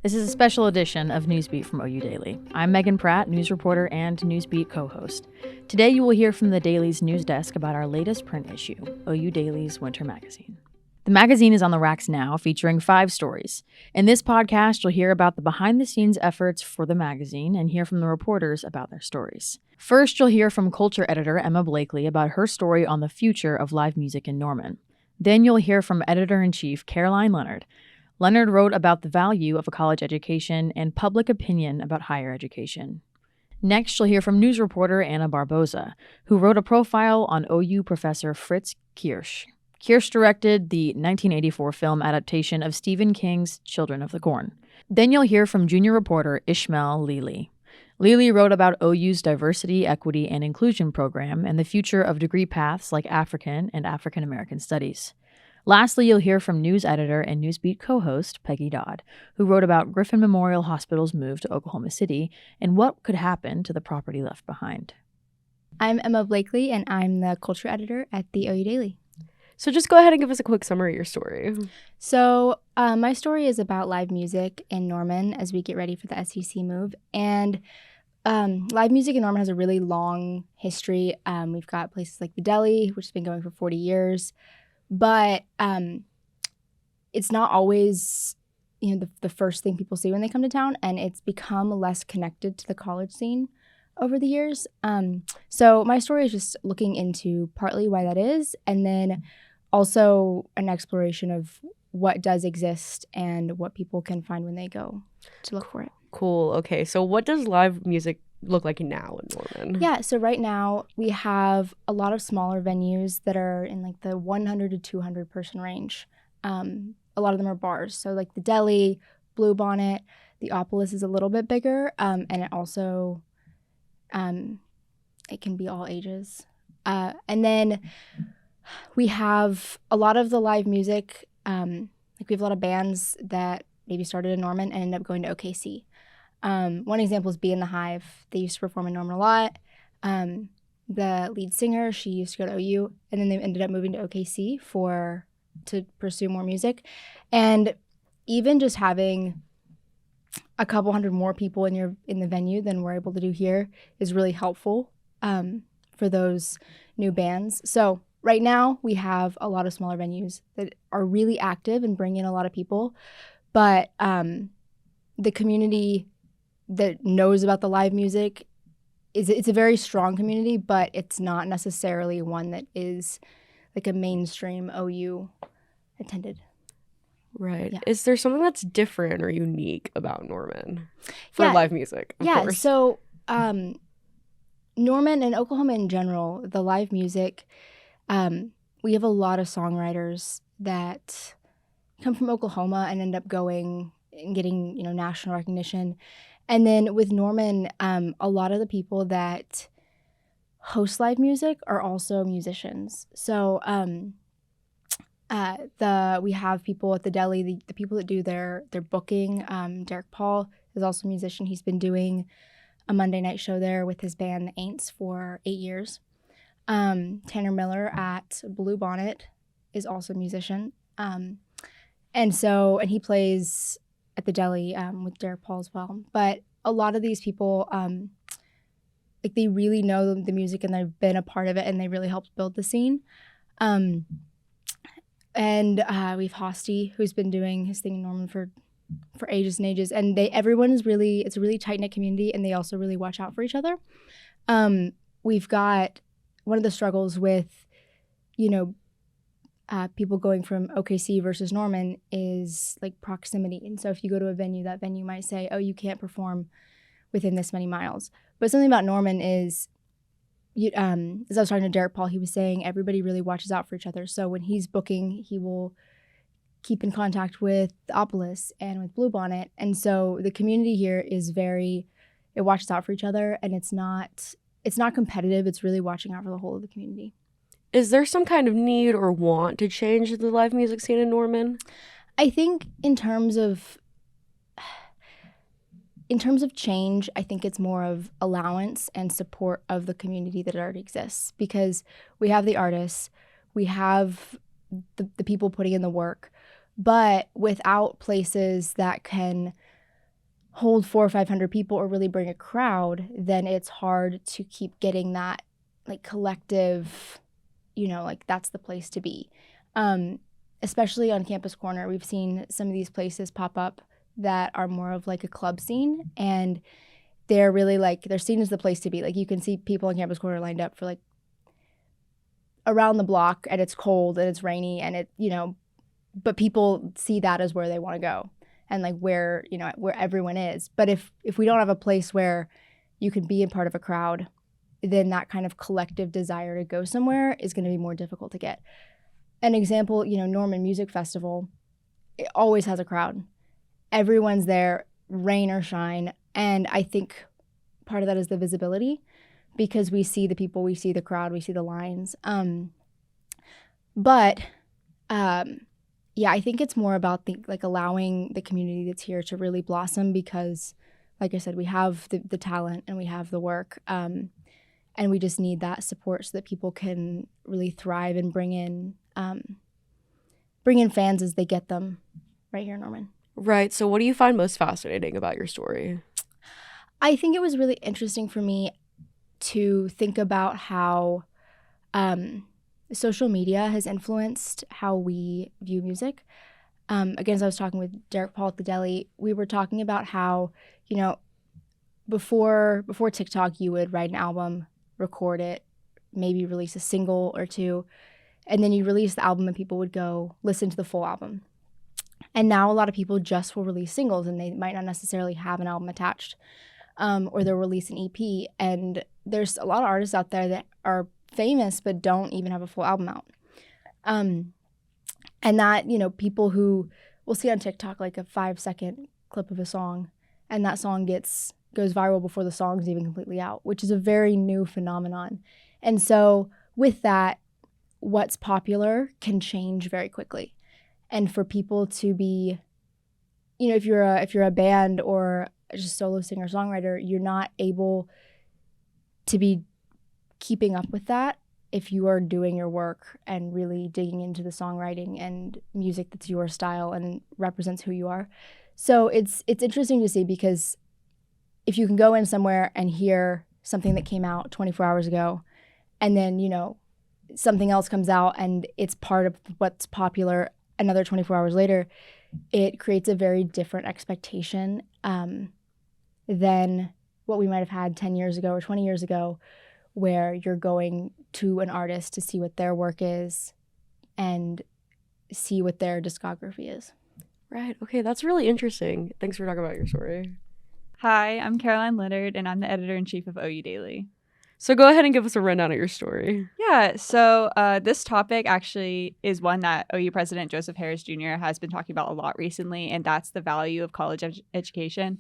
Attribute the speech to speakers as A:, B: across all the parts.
A: This is a special edition of Newsbeat from OU Daily. I'm Megan Pratt, news reporter and Newsbeat co-host. Today you will hear from the Daily's news desk about our latest print issue, OU Daily's Winter Magazine. The magazine is on the racks now, featuring 5 stories. In this podcast, you'll hear about the behind-the-scenes efforts for the magazine and hear from the reporters about their stories. First, you'll hear from culture editor Emma Blakley about her story on the future of live music in Norman. Then you'll hear from editor-in-chief Karoline Leonard. Leonard wrote about the value of a college education and public opinion about higher education. Next, you'll hear from news reporter Anna Barboza, who wrote a profile on OU professor Fritz Kirsch. Kirsch directed the 1984 film adaptation of Stephen King's Children of the Corn. Then you'll hear from junior reporter Ismael Lele. Lele wrote about OU's diversity, equity, and inclusion program and the future of degree paths like African and African American studies. Lastly, you'll hear from news editor and Newsbeat co-host Peggy Dodd, who wrote about Griffin Memorial Hospital's move to Oklahoma City and what could happen to the property left behind.
B: I'm Emma Blakley, and I'm the culture editor at the OU Daily.
C: So just go ahead and give us a quick summary of your story.
B: So my story is about live music in Norman as we get ready for the SEC move. And live music in Norman has a really long history. We've got places like the Deli, which has been going for 40 years. But it's not always, the first thing people see when they come to town, and it's become less connected to the college scene over the years. So my story is just looking into partly why that is, and then also an exploration of what does exist and what people can find when they go to look for it.
C: Cool. Okay. So what does live music look like now in Norman?
B: Yeah, so right now we have a lot of smaller venues that are in like the 100 to 200 person range. A lot of them are bars. So like the Deli, Bluebonnet, the Opolis is a little bit bigger, and it also it can be all ages. And then we have a lot of the live music, like we have a lot of bands that maybe started in Norman and ended up going to OKC. One example is Be in the Hive. They used to perform in Norman a lot. The lead singer, she used to go to OU, and then they ended up moving to OKC to pursue more music. And even just having a couple hundred more people in the venue than we're able to do here is really helpful for those new bands. So right now we have a lot of smaller venues that are really active and bring in a lot of people, but the community that knows about the live music it's a very strong community, but it's not necessarily one that is like a mainstream OU attended.
C: Right.
B: Yeah.
C: Is there something that's different or unique about Norman for live music? Of course.
B: So Norman and Oklahoma in general, the live music, we have a lot of songwriters that come from Oklahoma and end up going and getting, national recognition. And then with Norman, a lot of the people that host live music are also musicians. So we have people at the Deli, the people that do their booking. Derek Paul is also a musician. He's been doing a Monday night show there with his band, the Aints, for 8 years. Tanner Miller at Bluebonnet is also a musician. And he plays at the Deli with Derek Paul as well. But a lot of these people, they really know the music and they've been a part of it and they really helped build the scene. And we've Hosty, who's been doing his thing in Norman for ages and ages. And it's a really tight-knit community, and they also really watch out for each other. We've got one of the struggles with, people going from OKC versus Norman is like proximity. And so if you go to a venue, that venue might say, oh, you can't perform within this many miles. But something about Norman is, as I was talking to Derek Paul, he was saying everybody really watches out for each other. So when he's booking, he will keep in contact with the Opolis and with Bluebonnet. And so the community here is it watches out for each other, and it's not competitive. It's really watching out for the whole of the community.
C: Is there some kind of need or want to change the live music scene in Norman?
B: I think in terms of change, I think it's more of allowance and support of the community that already exists, because we have the artists, we have the people putting in the work, but without places that can hold 400 or 500 people or really bring a crowd, then it's hard to keep getting that like collective, like that's the place to be. Especially on Campus Corner, we've seen some of these places pop up that are more of like a club scene, and they're really like, they're seen as the place to be. Like you can see people on Campus Corner lined up for like around the block, and it's cold and it's rainy and it, but people see that as where they want to go and like where everyone is. But if we don't have a place where you can be a part of a crowd, then that kind of collective desire to go somewhere is going to be more difficult to get. An example, Norman Music Festival, it always has a crowd. Everyone's there, rain or shine. And I think part of that is the visibility, because we see the people, we see the crowd, we see the lines. Yeah, I think it's more about allowing the community that's here to really blossom, because, like I said, we have the talent and we have the work, and we just need that support so that people can really thrive and bring in fans as they get them right here in Norman.
C: Right. So what do you find most fascinating about your story?
B: I think it was really interesting for me to think about how social media has influenced how we view music. Again, as I was talking with Derek Paul at the deli, we were talking about how, before TikTok, you would write an album, record it, maybe release a single or two, and then you release the album and people would go listen to the full album. And now a lot of people just will release singles, and they might not necessarily have an album attached, or they'll release an EP. And there's a lot of artists out there that are famous but don't even have a full album out. And that, people who will see on TikTok like a 5-second clip of a song, and that song goes viral before the song's even completely out, which is a very new phenomenon. And so with that, what's popular can change very quickly. And for people to be, if you're a band or just solo singer-songwriter, you're not able to be keeping up with that if you are doing your work and really digging into the songwriting and music that's your style and represents who you are. So it's interesting to see, because if you can go in somewhere and hear something that came out 24 hours ago, and then, something else comes out and it's part of what's popular another 24 hours later, it creates a very different expectation than what we might have had 10 years ago or 20 years ago, where you're going to an artist to see what their work is and see what their discography is.
C: Right. Okay, that's really interesting. Thanks for talking about your story.
D: Hi, I'm Karoline Leonard, and I'm the editor-in-chief of OU Daily.
C: So go ahead and give us a rundown of your story.
D: Yeah, so this topic actually is one that OU President Joseph Harris Jr. has been talking about a lot recently, and that's the value of college education,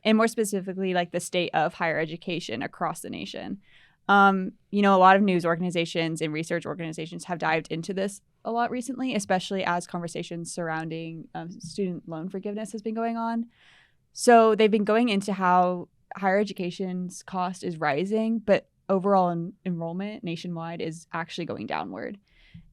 D: and more specifically, like the state of higher education across the nation. A lot of news organizations and research organizations have dived into this a lot recently, especially as conversations surrounding student loan forgiveness has been going on. So they've been going into how higher education's cost is rising, but overall enrollment nationwide is actually going downward.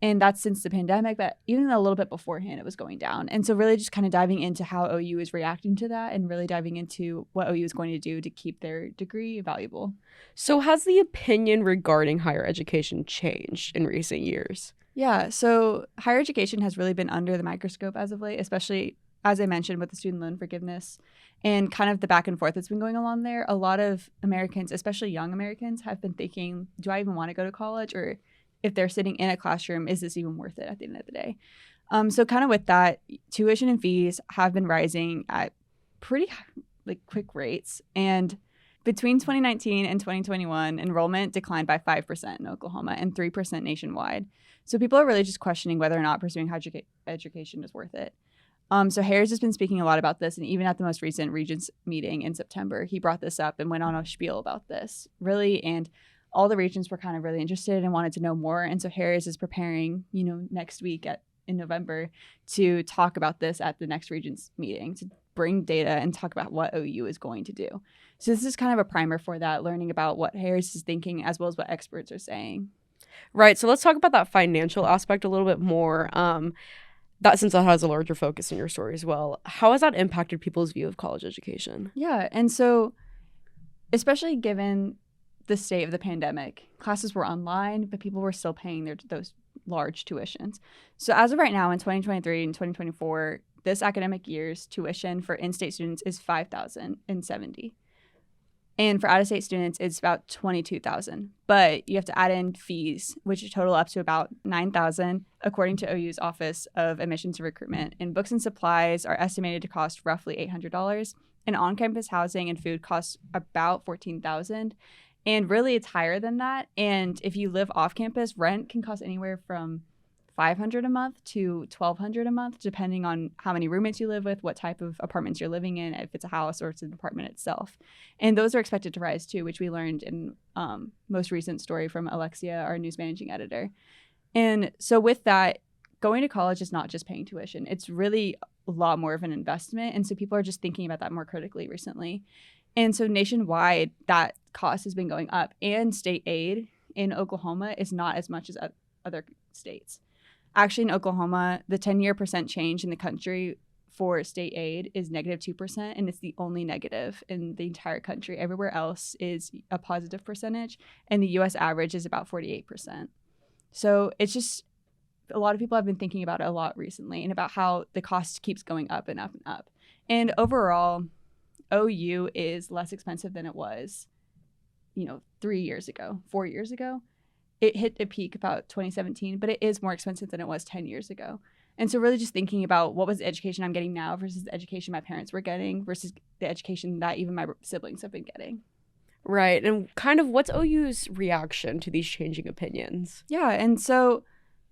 D: And that's since the pandemic, but even a little bit beforehand, it was going down. And so really just kind of diving into how OU is reacting to that, and really diving into what OU is going to do to keep their degree valuable.
C: So has the opinion regarding higher education changed in recent years?
D: Yeah, so higher education has really been under the microscope as of late, especially, as I mentioned, with the student loan forgiveness and kind of the back and forth that's been going along there. A lot of Americans, especially young Americans, have been thinking, do I even want to go to college? Or if they're sitting in a classroom, is this even worth it at the end of the day? So kind of with that, tuition and fees have been rising at pretty quick rates. And between 2019 and 2021, enrollment declined by 5% in Oklahoma and 3% nationwide. So people are really just questioning whether or not pursuing higher education is worth it. So Harris has been speaking a lot about this, and even at the most recent Regents meeting in September, he brought this up and went on a spiel about this, really, and all the Regents were kind of really interested and wanted to know more. And so Harris is preparing, next week in November to talk about this at the next Regents meeting, to bring data and talk about what OU is going to do. So this is kind of a primer for that, learning about what Harris is thinking as well as what experts are saying.
C: Right. So let's talk about that financial aspect a little bit more. since that has a larger focus in your story as well, how has that impacted people's view of college education?
D: Yeah, and so especially given the state of the pandemic, classes were online, but people were still paying those large tuitions. So as of right now, in 2023 and 2024, this academic year's tuition for in-state students is $5,070. And for out-of-state students, it's about $22,000. But you have to add in fees, which total up to about $9,000, according to OU's Office of Admissions and Recruitment. And books and supplies are estimated to cost roughly $800. And on-campus housing and food costs about $14,000. And really, it's higher than that. And if you live off campus, rent can cost anywhere from $500 a month to $1,200 a month, depending on how many roommates you live with, what type of apartments you're living in, if it's a house or it's an apartment itself. And those are expected to rise too, which we learned in most recent story from Alexia, our news managing editor. And so with that, going to college is not just paying tuition. It's really a lot more of an investment. And so people are just thinking about that more critically recently. And so nationwide, that cost has been going up. And state aid in Oklahoma is not as much as other states. Actually, in Oklahoma, the 10-year percent change in the country for state aid is -2%, and it's the only negative in the entire country. Everywhere else is a positive percentage, and the U.S. average is about 48%. So it's just a lot of people have been thinking about it a lot recently and about how the cost keeps going up and up and up. And overall, OU is less expensive than it was, 3 years ago, 4 years ago. It hit a peak about 2017, but it is more expensive than it was 10 years ago. And so really just thinking about what was the education I'm getting now versus the education my parents were getting versus the education that even my siblings have been getting.
C: Right. And kind of what's OU's reaction to these changing opinions?
D: Yeah. And so,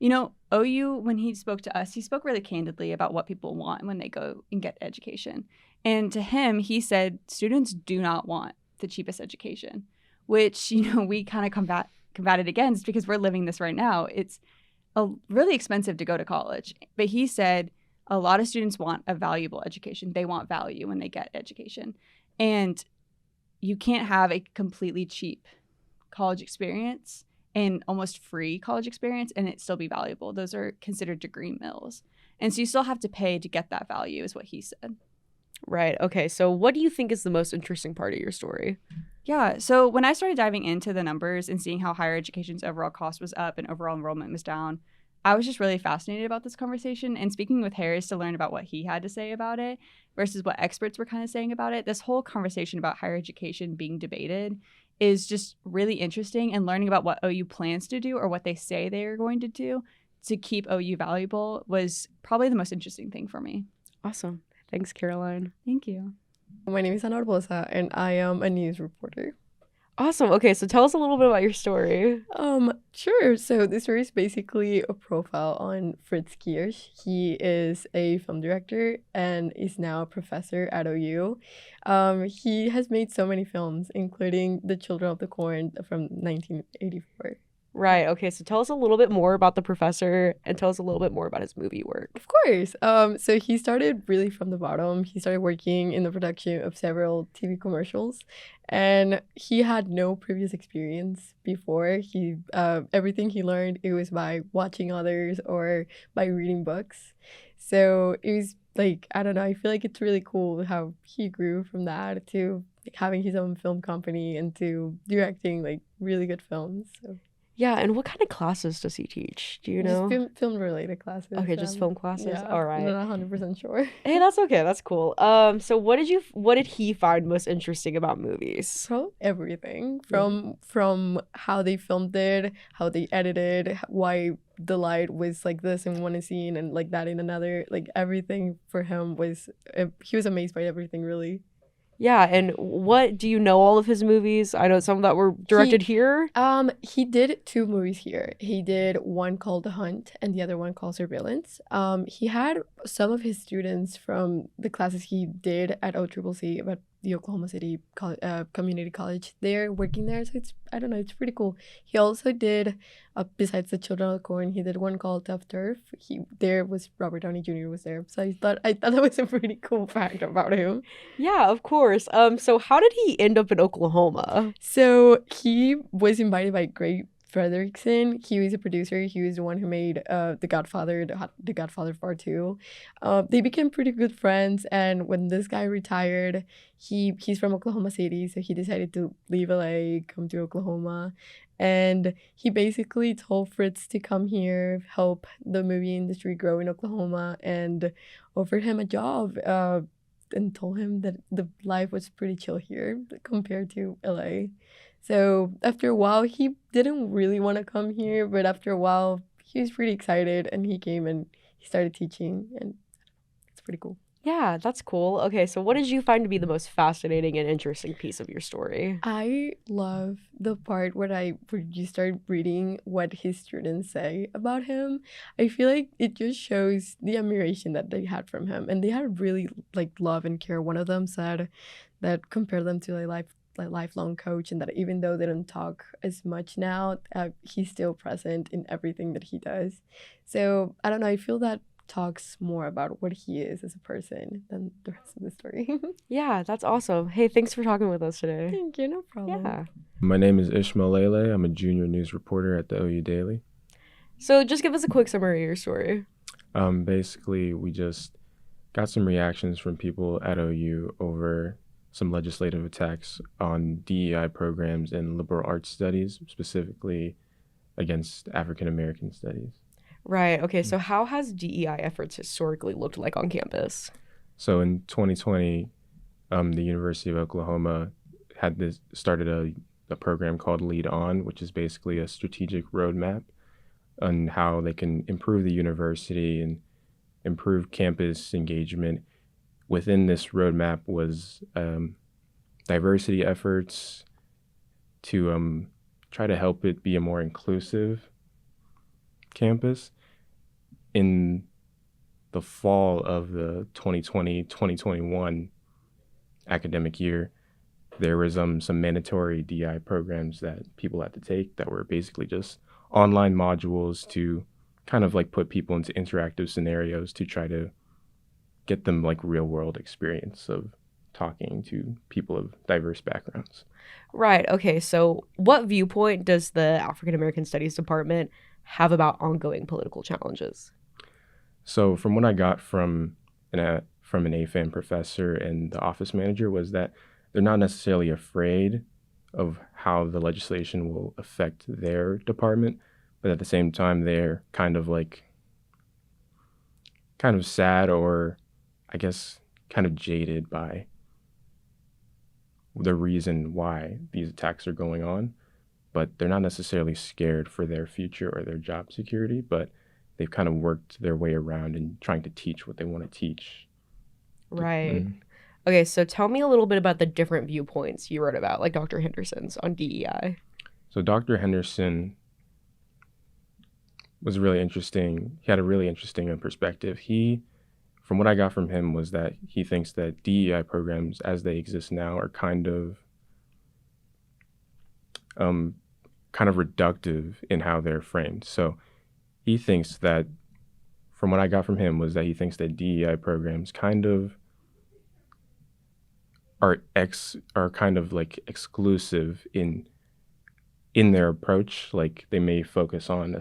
D: OU, when he spoke to us, he spoke really candidly about what people want when they go and get education. And to him, he said students do not want the cheapest education, which, we kind of combated against because we're living this right now. It's really expensive to go to college. But he said a lot of students want a valuable education. They want value when they get education. And you can't have a completely cheap college experience and almost free college experience and it still be valuable. Those are considered degree mills. And so you still have to pay to get that value is what he said.
C: Right. Okay. So what do you think is the most interesting part of your story?
D: Yeah. So when I started diving into the numbers and seeing how higher education's overall cost was up and overall enrollment was down, I was just really fascinated about this conversation. And speaking with Harris to learn about what he had to say about it versus what experts were kind of saying about it, this whole conversation about higher education being debated is just really interesting. And learning about what OU plans to do or what they say they are going to do to keep OU valuable was probably the most interesting thing for me.
C: Awesome. Thanks, Karoline.
D: Thank you.
E: My name is Barboza, and I am a news reporter.
C: Awesome. Okay, so tell us a little bit about your story.
E: Sure. So this story is basically a profile on Fritz Kirsch. He is a film director and is now a professor at OU. He has made so many films, including The Children of the Corn from 1984.
C: Right. Okay. So tell us a little bit more about the professor and tell us a little bit more about his movie work.
E: Of course. So he started really from the bottom. He started working in the production of several TV commercials, and he had no previous experience before. Everything he learned, it was by watching others or by reading books. So it was like, I don't know, I feel like it's really cool how he grew from that to having his own film company and to directing like really good films. So.
C: Yeah, and what kind of classes does he teach? Do you know?
E: Just film-related classes.
C: Okay, just film classes?
E: Yeah,
C: all right.
E: I'm not 100% sure.
C: Hey, that's okay. That's cool. So what did he find most interesting about movies?
E: Probably everything. From how they filmed it, how they edited, why the light was like this in one scene and like that in another. Like everything for him was, he was amazed by everything, really.
C: Yeah, and what do you know all of his movies? I know some that were directed here.
E: He did 2 movies here. He did one called The Hunt and the other one called Surveillance. He had some of his students from the classes he did at OCCC, about the Oklahoma City Community College. They're working there, so it's pretty cool. He also did, besides The Children of the Corn, he did one called Tough Turf. There was Robert Downey Jr. was there, so I thought that was a pretty cool fact about him.
C: Yeah, of course. So how did he end up in Oklahoma?
E: So he was invited by great Fredrickson. He was a producer. He was the one who made The Godfather, The Godfather Part 2. They became pretty good friends, and when this guy retired, he's from Oklahoma City, so he decided to leave LA, come to Oklahoma, and he basically told Fritz to come here, help the movie industry grow in Oklahoma, and offered him a job. And told him that the life was pretty chill here compared to LA. So after a while, he didn't really want to come here, but after a while, he was pretty excited and he came and he started teaching, and it's pretty cool.
C: Yeah, that's cool. Okay, so what did you find to be the most fascinating and interesting piece of your story?
E: I love the part where you start reading what his students say about him. I feel like it just shows the admiration that they had from him, and they had really like love and care. One of them said that compared them to a lifelong coach, and that even though they don't talk as much now, he's still present in everything that he does. So I don't know. I feel that talks more about what he is as a person than the rest of the story.
C: Yeah, that's awesome. Hey, thanks for talking with us today.
E: Thank you, no problem.
C: Yeah.
F: My name is Ismael Lele. I'm a junior news reporter at the OU Daily.
C: So just give us a quick summary of your story.
F: Basically, we just got some reactions from people at OU over some legislative attacks on DEI programs in liberal arts studies, specifically against African American studies.
C: Right. Okay, so how has DEI efforts historically looked like on campus?
F: So in 2020, the University of Oklahoma started a program called Lead On, which is basically a strategic roadmap on how they can improve the university and improve campus engagement. Within this roadmap was diversity efforts to try to help it be a more inclusive campus. In the fall of the 2020-2021 academic year, there was some mandatory DEI programs that people had to take that were basically just online modules to kind of like put people into interactive scenarios to try to get them like real world experience of talking to people of diverse backgrounds.
C: Right. Okay, so what viewpoint does the African American Studies Department have about ongoing political challenges?
F: So from what I got from an AFAN professor and the office manager was that they're not necessarily afraid of how the legislation will affect their department, but at the same time, they're kind of sad, or I guess kind of jaded by the reason why these attacks are going on, but they're not necessarily scared for their future or their job security, but they've kind of worked their way around and trying to teach what they want to teach.
C: Right.
F: Mm-hmm.
C: Okay, so tell me a little bit about the different viewpoints you wrote about, like Dr. Henderson's on DEI.
F: So Dr. Henderson was really interesting. He had a really interesting perspective. From what I got from him, was that he thinks that DEI programs as they exist now are kind of reductive in how they're framed. So he thinks that, from what I got from him, was that he thinks that DEI programs kind of are kind of like exclusive in their approach. Like they may focus on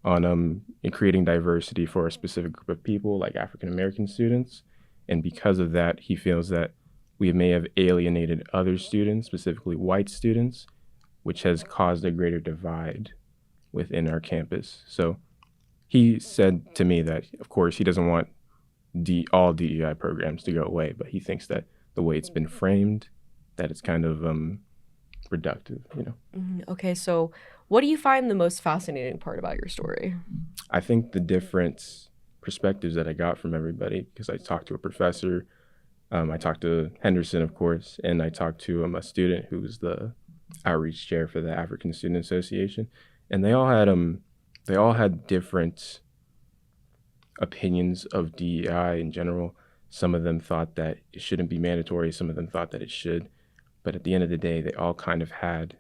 F: in creating diversity for a specific group of people, like African American students, and because of that, he feels that we may have alienated other students, specifically white students, which has caused a greater divide within our campus. So he said to me that, of course, he doesn't want all DEI programs to go away, but he thinks that the way it's been framed, that it's kind of reductive, you know.
C: Okay, so what do you find the most fascinating part about your story?
F: I think the different perspectives that I got from everybody, because I talked to a professor, I talked to Henderson, of course, and I talked to a student who was the outreach chair for the African Student Association, and they all had different opinions of DEI in general. Some of them thought that it shouldn't be mandatory. Some of them thought that it should. But at the end of the day, they all kind of had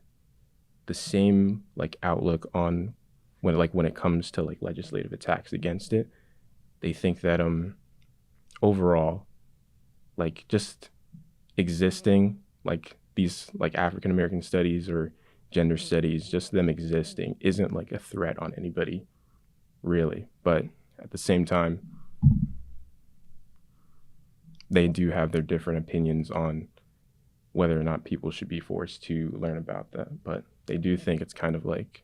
F: the same like outlook on when it comes to like legislative attacks against it. They think that overall, like just existing like these like African American studies or gender studies, just them existing, isn't like a threat on anybody, really. But at the same time, they do have their different opinions on whether or not people should be forced to learn about that. But they do think it's kind of like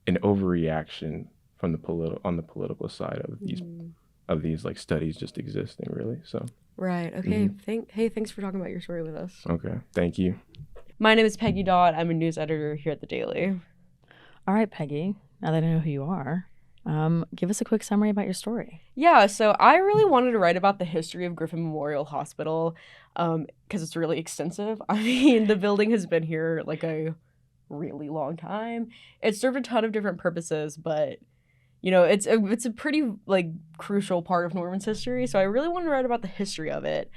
F: an overreaction from on the political side of these like studies just existing, really. So
C: Right. Okay. Thanks for talking about your story with us.
F: okay, thank you.
C: My name is Peggy Dodd. I'm a news editor here at the Daily.
A: All right, Peggy, now that I know who you are, give us a quick summary about your story.
C: Yeah, so I really wanted to write about the history of Griffin Memorial Hospital because it's really extensive. I mean, the building has been here like a really long time. It's served a ton of different purposes, but you know, it's a pretty like crucial part of Norman's history. So I really wanted to write about the history of it.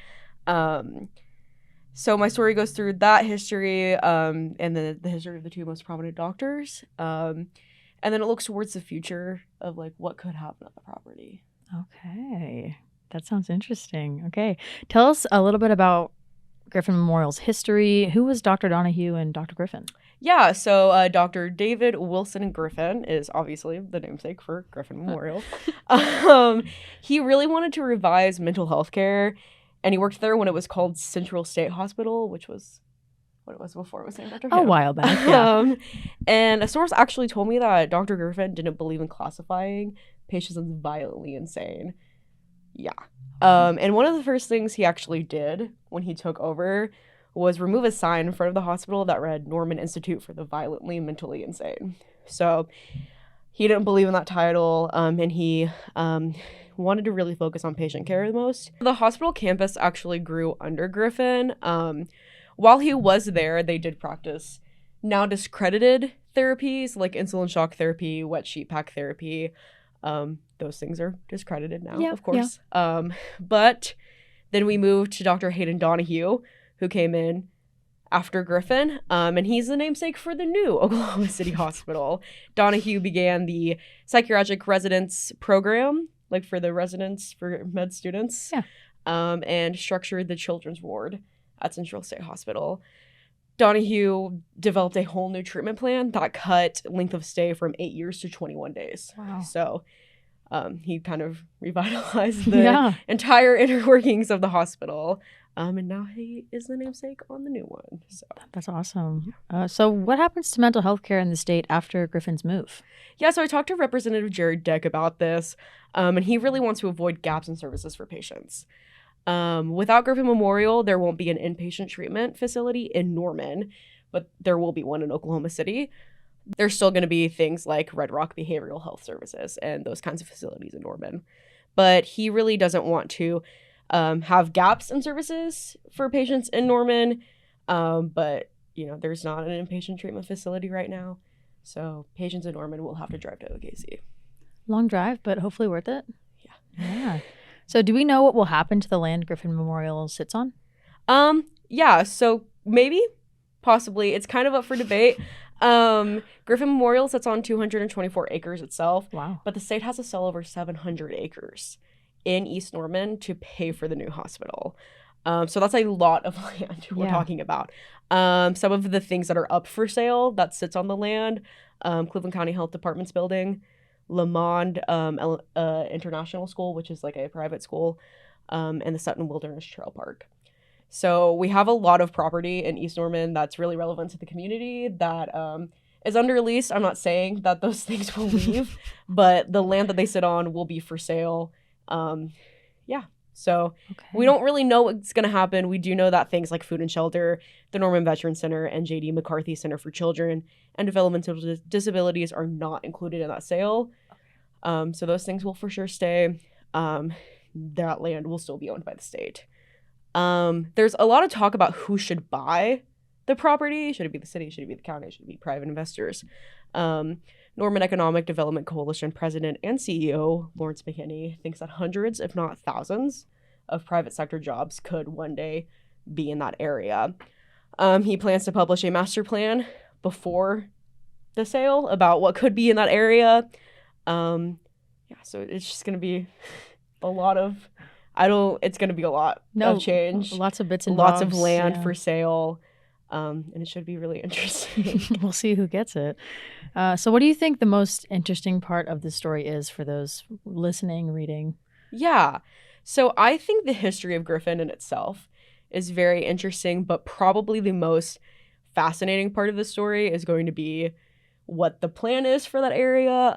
C: So my story goes through that history and the history of the two most prominent doctors. And then it looks towards the future of like what could happen at the property.
A: Okay, that sounds interesting. Okay, tell us a little bit about Griffin Memorial's history. Who was Dr. Donahue and Dr. Griffin?
C: Yeah, so Dr. David Wilson Griffin is obviously the namesake for Griffin Memorial. He really wanted to revise mental health care, and he worked there when it was called Central State Hospital, which was what it was before it was named after him.
A: A while back, yeah.
C: And a source actually told me that Dr. Griffin didn't believe in classifying patients as violently insane. Yeah. And one of the first things he actually did when he took over was remove a sign in front of the hospital that read Norman Institute for the Violently Mentally Insane. So he didn't believe in that title, and he wanted to really focus on patient care the most. The hospital campus actually grew under Griffin. While he was there, they did practice now discredited therapies like insulin shock therapy, wet sheet pack therapy. Those things are discredited now, of course. Yeah. But then we moved to Dr. Hayden Donahue, who came in after Griffin, and he's the namesake for the new Oklahoma City Hospital. Donahue began the psychiatric residence program, like for the residents, for med students, and structured the children's ward at Central State Hospital. Donahue developed a whole new treatment plan that cut length of stay from 8 years to 21 days. Wow. So he kind of revitalized the entire inner workings of the hospital. And now he is the namesake on the new one. So
A: that's awesome. So what happens to mental health care in the state after Griffin's move?
C: Yeah, so I talked to Representative Jared Deck about this, and he really wants to avoid gaps in services for patients. Without Griffin Memorial, there won't be an inpatient treatment facility in Norman, but there will be one in Oklahoma City. There's still going to be things like Red Rock Behavioral Health Services and those kinds of facilities in Norman. But he really doesn't want to have gaps in services for patients in Norman. But, you know, there's not an inpatient treatment facility right now. So patients in Norman will have to drive to OKC.
A: Long drive, but hopefully worth it. Yeah. So do we know what will happen to the land Griffin Memorial sits on?
C: Yeah, so maybe, possibly. It's kind of up for debate. Griffin Memorial sits on 224 acres itself.
A: Wow.
C: But the state has to sell over 700 acres in East Norman to pay for the new hospital. So that's a lot of land we're talking about. Some of the things that are up for sale that sits on the land, Cleveland County Health Department's building, Lamond International School, which is like a private school, and the Sutton Wilderness Trail Park. So we have a lot of property in East Norman that's really relevant to the community that is under lease. I'm not saying that those things will leave, but the land that they sit on will be for sale. So we don't really know what's going to happen. We do know that things like food and shelter, the Norman Veterans Center, and J.D. McCarthy Center for Children and Developmental Disabilities are not included in that sale. So those things will for sure stay. That land will still be owned by the state. There's a lot of talk about who should buy the property. Should it be the city? Should it be the county? Should it be private investors? Norman Economic Development Coalition President and CEO Lawrence McKinney thinks that hundreds, if not thousands, of private sector jobs could one day be in that area. He plans to publish a master plan before the sale about what could be in that area. So it's just going to be a lot of... it's going to be a lot of change.
A: Lots of bits and bobs.
C: Lots of land for sale. And it should be really interesting.
A: We'll see who gets it. So what do you think the most interesting part of the story is for those listening, reading?
C: Yeah. So I think the history of Griffin in itself is very interesting, but probably the most fascinating part of the story is going to be what the plan is for that area,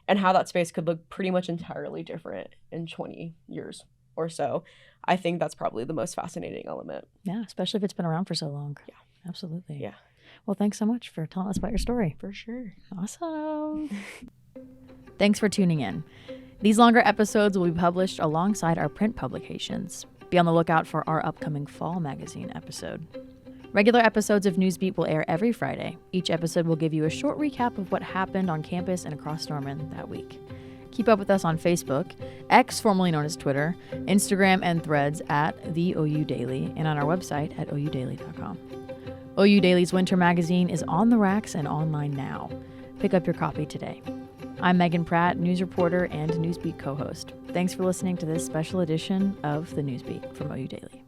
C: and how that space could look pretty much entirely different in 20 years or so. I think that's probably the most fascinating element.
A: Yeah, especially if it's been around for so long.
C: Yeah.
A: Absolutely.
C: Yeah.
A: Well, thanks so much for telling us about your story.
C: For sure.
A: Awesome. Thanks for tuning in. These longer episodes will be published alongside our print publications. Be on the lookout for our upcoming fall magazine episode. Regular episodes of Newsbeat will air every Friday. Each episode will give you a short recap of what happened on campus and across Norman that week. Keep up with us on Facebook, X, formerly known as Twitter, Instagram, and Threads at the OU Daily, and on our website at oudaily.com. OU Daily's winter magazine is on the racks and online now. Pick up your copy today. I'm Megan Pratt, news reporter and Newsbeat co-host. Thanks for listening to this special edition of the Newsbeat from OU Daily.